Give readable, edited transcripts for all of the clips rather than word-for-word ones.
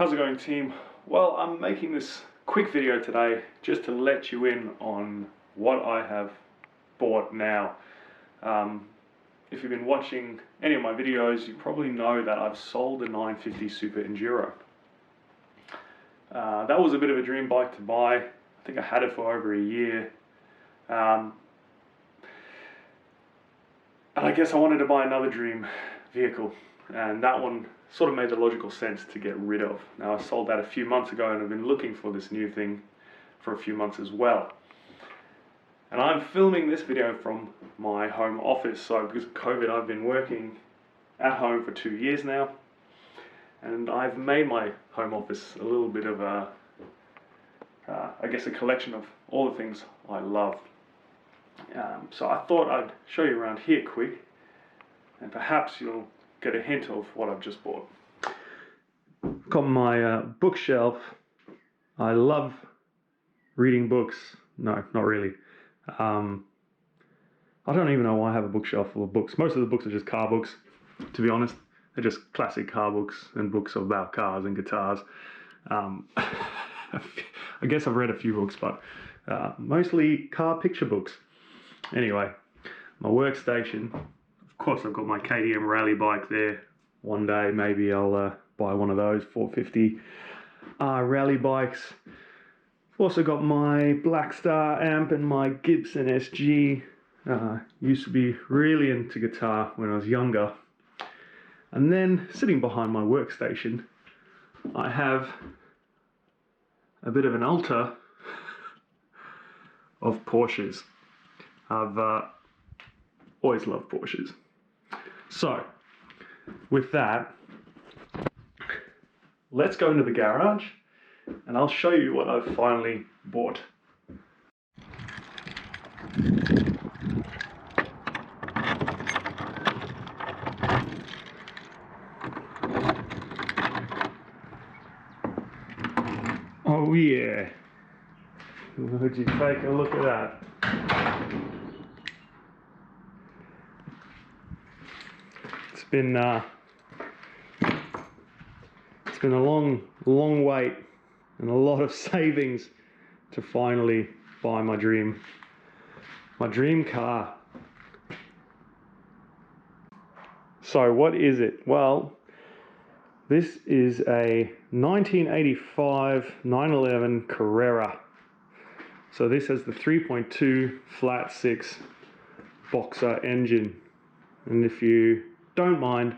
How's it going, team? Well, I'm making this quick video today just to let you in on what I have bought now. If you've been watching any of my videos, you probably know that I've sold a 950 Super Enduro. That was a bit of a dream bike to buy. I think I had it for over a year. And I guess I wanted to buy another dream vehicle, and that one sort of made the logical sense to get rid of. Now, I sold that a few months ago, and I've been looking for this new thing for a few months as well. And I'm filming this video from my home office. So because of COVID, I've been working at home for 2 years now, and I've made my home office a little bit of a, I guess, a collection of all the things I love. So I thought I'd show you around here quick, and perhaps you'll get a hint of what I've just bought. Got my bookshelf. I love reading books. No, not really. I don't even know why I have a bookshelf full of books. Most of the books are just car books, to be honest. They're just classic car books and books about cars and guitars. I guess I've read a few books, but mostly car picture books. Anyway, my workstation. Of course, I've got my KTM rally bike there. One day, maybe I'll buy one of those 450 rally bikes. I've also got my Black Star amp and my Gibson SG. Used to be really into guitar when I was younger. And then, sitting behind my workstation, I have a bit of an altar of Porsches. I've always loved Porsches. So, with that, let's go into the garage and I'll show you what I've finally bought. Oh yeah, would you take a look at that? It's been a long wait and a lot of savings to finally buy my dream car. So what is it? Well, this is a 1985 911 Carrera. So this has the 3.2 flat 6 boxer engine, and if you don't mind,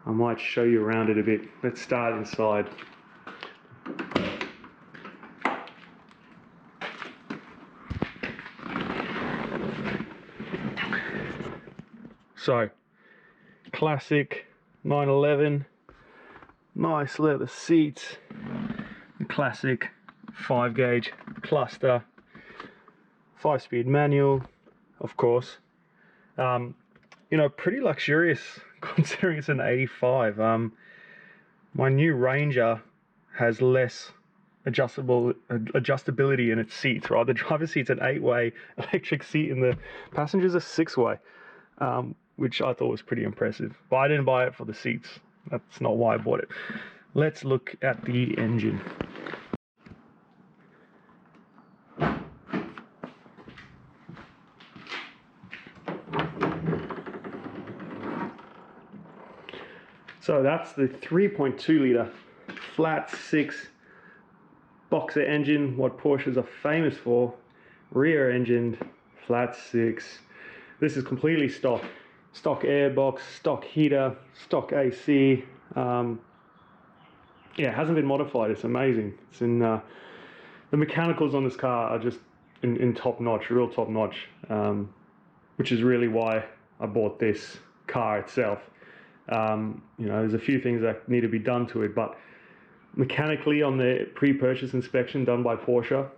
I might show you around it a bit. Let's start inside. So, classic 911, nice leather seats, classic 5-gauge cluster, 5-speed manual, of course. You know, pretty luxurious considering it's an 85. My new Ranger has less adjustability in its seats, right? The driver's seat's an 8-way electric seat and the passenger's a 6-way, which I thought was pretty impressive. But I didn't buy it for the seats. That's not why I bought it. Let's look at the engine. So that's the 3.2 litre flat 6 boxer engine, what Porsches are famous for. Rear engined, flat 6. This is completely stock. Stock airbox, stock heater, stock AC. Yeah, it hasn't been modified. It's amazing. It's in the mechanicals on this car are just in top notch, real top notch, which is really why I bought this car itself. You know, there's a few things that need to be done to it, but mechanically on the pre-purchase inspection done by Porsche,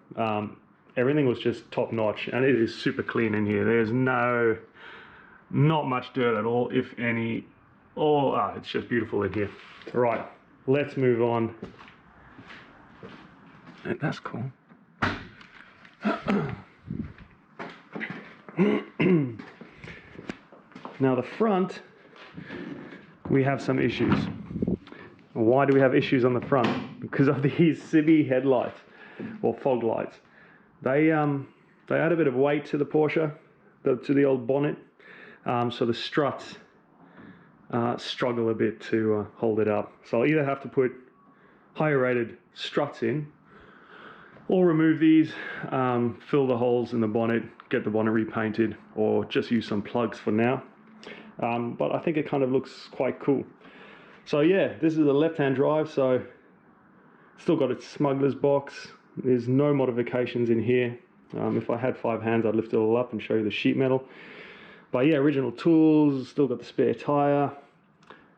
everything was just top notch, and it is super clean in here. There's not much dirt at all, if any. It's just beautiful in here. Right, let's move on. That's cool. Now the front, we have some issues. Why do we have issues on the front? Because of these Cibi headlights, or fog lights. They add a bit of weight to the Porsche, to the old bonnet, so the struts struggle a bit to hold it up. So I'll either have to put higher rated struts in, or remove these, fill the holes in the bonnet, get the bonnet repainted, or just use some plugs for now. But I think it kind of looks quite cool. So yeah, this is a left-hand drive, so still got its smuggler's box. There's no modifications in here. If I had 5 hands, I'd lift it all up and show you the sheet metal. But yeah, original tools, still got the spare tire.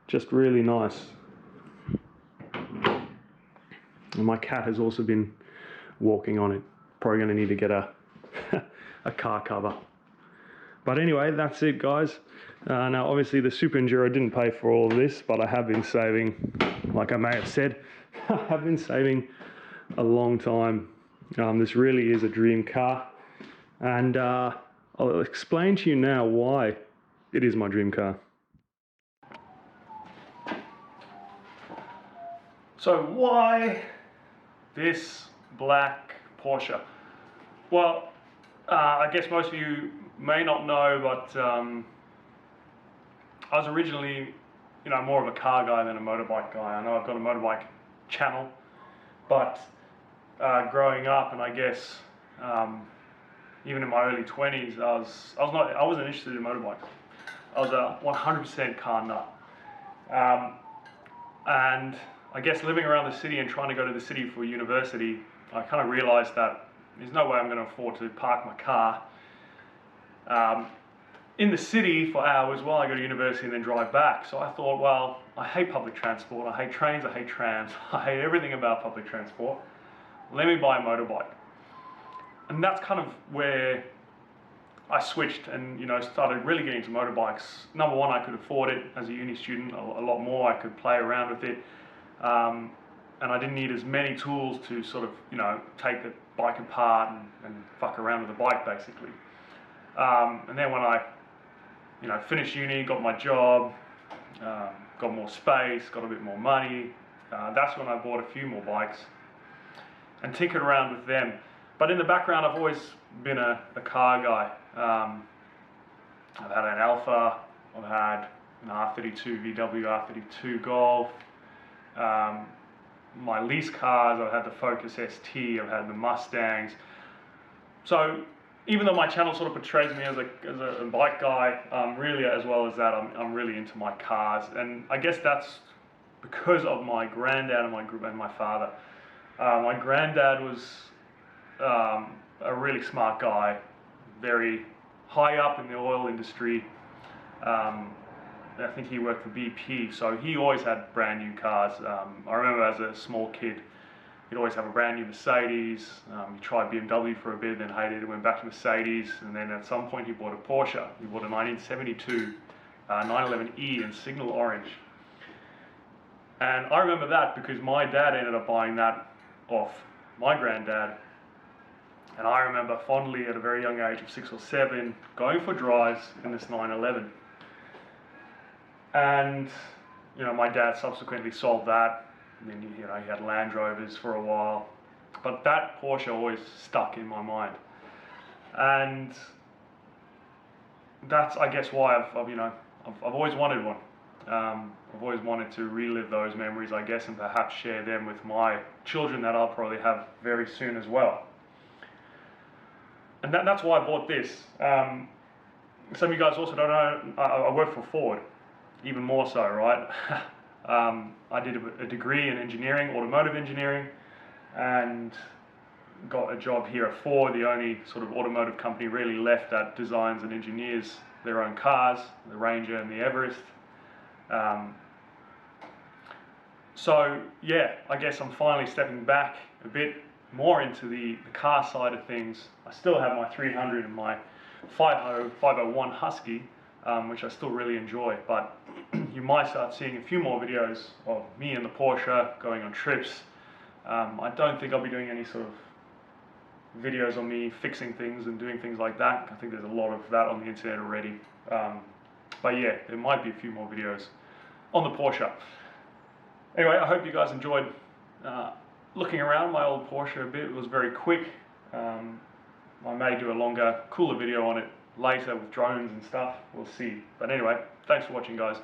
Just really nice. And my cat has also been walking on it. Probably going to need to get a car cover. But anyway, that's it, guys. Now obviously the Super Enduro didn't pay for all of this, but I have been saving, like I may have said, I have been saving a long time. This really is a dream car, and I'll explain to you now why it is my dream car. So why this black Porsche? Well, I guess most of you may not know, but I was originally, more of a car guy than a motorbike guy. I know I've got a motorbike channel, but growing up, and I guess even in my early 20s, I wasn't interested in motorbikes. I was a 100% car nut, and I guess living around the city and trying to go to the city for university, I kind of realized that there's no way I'm going to afford to park my car in the city for hours while I go to university and then drive back. So I thought, well, I hate public transport, I hate trains, I hate trams, I hate everything about public transport. Let me buy a motorbike. And that's kind of where I switched and started really getting into motorbikes. Number one, I could afford it as a uni student, a lot more. I could play around with it. And I didn't need as many tools to sort of, take the bike apart and fuck around with the bike, basically. And then when I, finished uni, got my job, got more space, got a bit more money, that's when I bought a few more bikes and tinkered around with them. But in the background, I've always been a car guy. I've had an Alpha, I've had an R32 VW, R32 Golf. My lease cars, I've had the Focus ST, I've had the Mustangs. So even though my channel sort of portrays me as a bike guy, really as well as that, I'm really into my cars. And I guess that's because of my granddad and my father. My granddad was a really smart guy, very high up in the oil industry. I think he worked for BP, so he always had brand new cars. I remember as a small kid, he'd always have a brand new Mercedes. He tried BMW for a bit, then hated it, went back to Mercedes, and then at some point he bought a Porsche. He bought a 1972 911E in signal orange. And I remember that because my dad ended up buying that off my granddad. And I remember fondly at a very young age of 6 or 7, going for drives in this 911. And, my dad subsequently sold that. And then, he had Land Rovers for a while. But that Porsche always stuck in my mind. And that's, I guess, why I've always wanted one. I've always wanted to relive those memories, I guess, and perhaps share them with my children that I'll probably have very soon as well. And that's why I bought this. Some of you guys also don't know, I work for Ford, even more so, right? I did a degree in engineering, automotive engineering, and got a job here at Ford, the only sort of automotive company really left that designs and engineers their own cars, the Ranger and the Everest. So yeah, I guess I'm finally stepping back a bit more into the car side of things. I still have my 300 and my 501 Husky, which I still really enjoy, but you might start seeing a few more videos of me and the Porsche going on trips. I don't think I'll be doing any sort of videos on me fixing things and doing things like that. I think there's a lot of that on the internet already. But yeah, there might be a few more videos on the Porsche. Anyway, I hope you guys enjoyed looking around my old Porsche a bit. It was very quick. I may do a longer, cooler video on it later with drones and stuff. We'll see. But anyway, thanks for watching, guys.